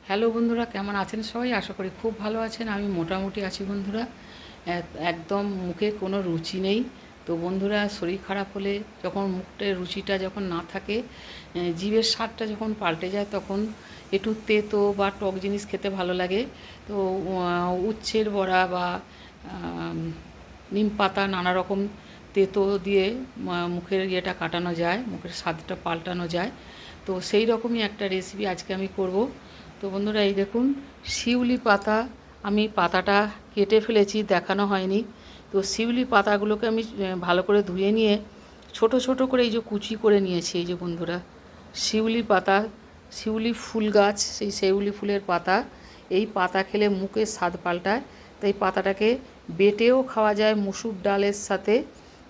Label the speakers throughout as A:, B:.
A: Hello বন্ধুরা, কেমন আছেন সবাই? আশা করি খুব ভালো আছেন। আমি মোটামুটি আছি বন্ধুরা। একদম মুখে কোনো রুচি নেই। তো বন্ধুরা, শরীর খারাপ হলে যখন মুখে রুচিটা যখন না থাকে, জিভের স্বাদটা যখন পাল্টে যায়, তখন একটু তেতো বা টক জিনিস খেতে ভালো লাগে। তো উচ্ছের বড়া বা আম, নিম পাতা নানা রকম তেতো দিয়ে মুখের ইয়েটা কাটানো যায়, মুখের স্বাদটা পাল্টানো যায়। তো সেই রকমই একটা রেসিপি আজকে আমি করব। তো বন্ধুরা, এই দেখুন, শিউলি পাতা, আমি পাতাটা কেটে ফেলেছি, দেখানো হয়নি। তো শিউলি পাতাগুলোকে আমি ভালো করে ধুয়ে নিয়ে ছোট ছোট করে এই যে কুচি করে নিয়েছি। এই যে বন্ধুরা, শিউলি পাতা, শিউলি ফুল গাছ, সেই শিউলি ফুলের পাতা। এই পাতা খেলে মুখের স্বাদ পাল্টায়। তাই পাতাটাকে বেটেও খাওয়া যায় মুসুর ডালের সাথে।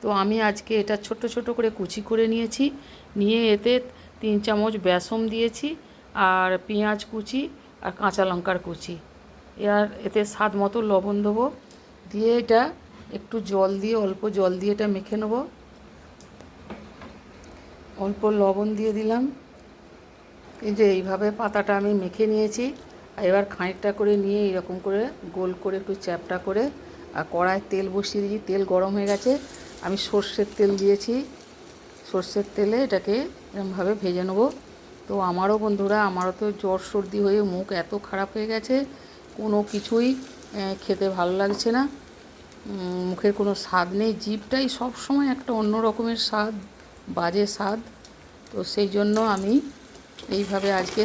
A: তো আমি আজকে এটা ছোট ছোট করে কুচি করে নিয়েছি, নিয়ে এতে 3 চামচ বেসন দিয়েছি, আর পেঁয়াজ কুচি আর কাঁচা লঙ্কার কুচি। এর এতে স্বাদ মতো লবণ দেবো, দিয়ে এটা একটু জল দিয়ে, অল্প জল দিয়ে এটা মেখে নেবো। অল্প লবণ দিয়ে দিলাম। এই যে এইভাবে পাতাটা আমি মেখে নিয়েছি। আর এবার খানিকটা করে নিয়ে এরকম করে গোল করে একটু চ্যাপটা করে, আর কড়ায় তেল বসিয়ে দিয়েছি, তেল গরম হয়ে গেছে। আমি সর্ষের তেল দিয়েছি, সর্ষের তেলে এটাকে এরকমভাবে ভেজে নেবো। তো আমারও বন্ধুরা, আমারও তো জ্বর সর্দি হয়ে মুখ এত খারাপ হয়ে গেছে, কোনো কিছুই খেতে ভালো লাগছে না। মুখের কোনো স্বাদ নেই, জিভটাই সব সময় একটা অন্য রকমের স্বাদ, বাজে স্বাদ। তো সেই জন্য আমি এইভাবে আজকে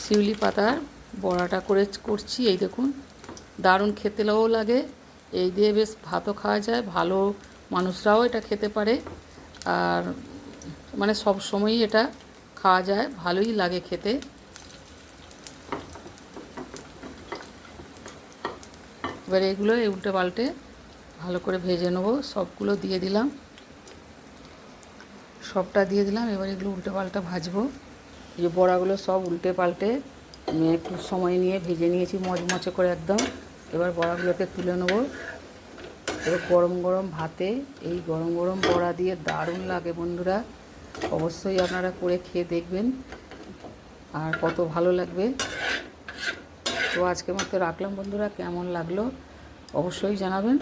A: শিউলি পাতার বড়াটা করছি। এই দেখুন, দারুণ খেতেও লাগে। এই দিয়ে বেশ ভাতও খাওয়া যায়, ভালো মানুষরাও এটা খেতে পারে। আর মানে সব সময়ই এটা খাওয়া যায়, ভালোই লাগে খেতে। এবার এগুলো উল্টে পাল্টে ভালো করে ভেজে নেবো। সবগুলো দিয়ে দিলাম, সবটা দিয়ে দিলাম। এবার এগুলো উল্টে পাল্টা ভাজবো। এই যে বড়াগুলো সব উল্টে পাল্টে একটু সময় নিয়ে ভেজে নিয়েছি মচমচে করে একদম। এবার বড়াগুলোকে তুলে নেবো। এবার গরম গরম ভাতে এই গরম গরম বড়া দিয়ে দারুণ লাগে বন্ধুরা। অবশ্যই আপনারা করে খেয়ে দেখবেন, আর কত ভালো লাগবে। তো আজকের মতো রাখলাম বন্ধুরা, কেমন লাগলো অবশ্যই জানাবেন।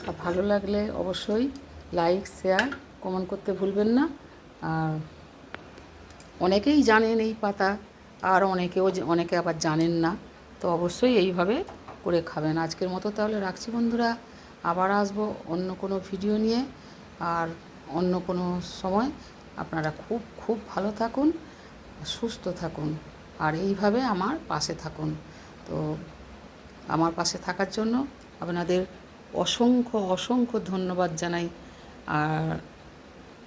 A: আর ভালো লাগলে অবশ্যই লাইক, শেয়ার, কমেন্ট করতে ভুলবেন না। আর অনেকেই জানেন এই পাতা, আর অনেকে আবার জানেন না। তো অবশ্যই এইভাবে করে খাবেন। আজকের মতো তাহলে রাখছি বন্ধুরা, আবার আসবো অন্য কোনো ভিডিও নিয়ে। আর অন্য কোনো সময় আপনারা খুব খুব ভালো থাকুন, সুস্থ থাকুন, আর এইভাবে আমার পাশে থাকুন। তো আমার পাশে থাকার জন্য আপনাদের অসংখ্য অসংখ্য ধন্যবাদ জানাই। আর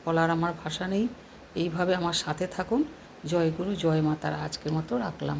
A: বলার আমার ভাষা নেই। এইভাবে আমার সাথে থাকুন। জয় গুরু, জয় মাতারা। আজকের মতো রাখলাম।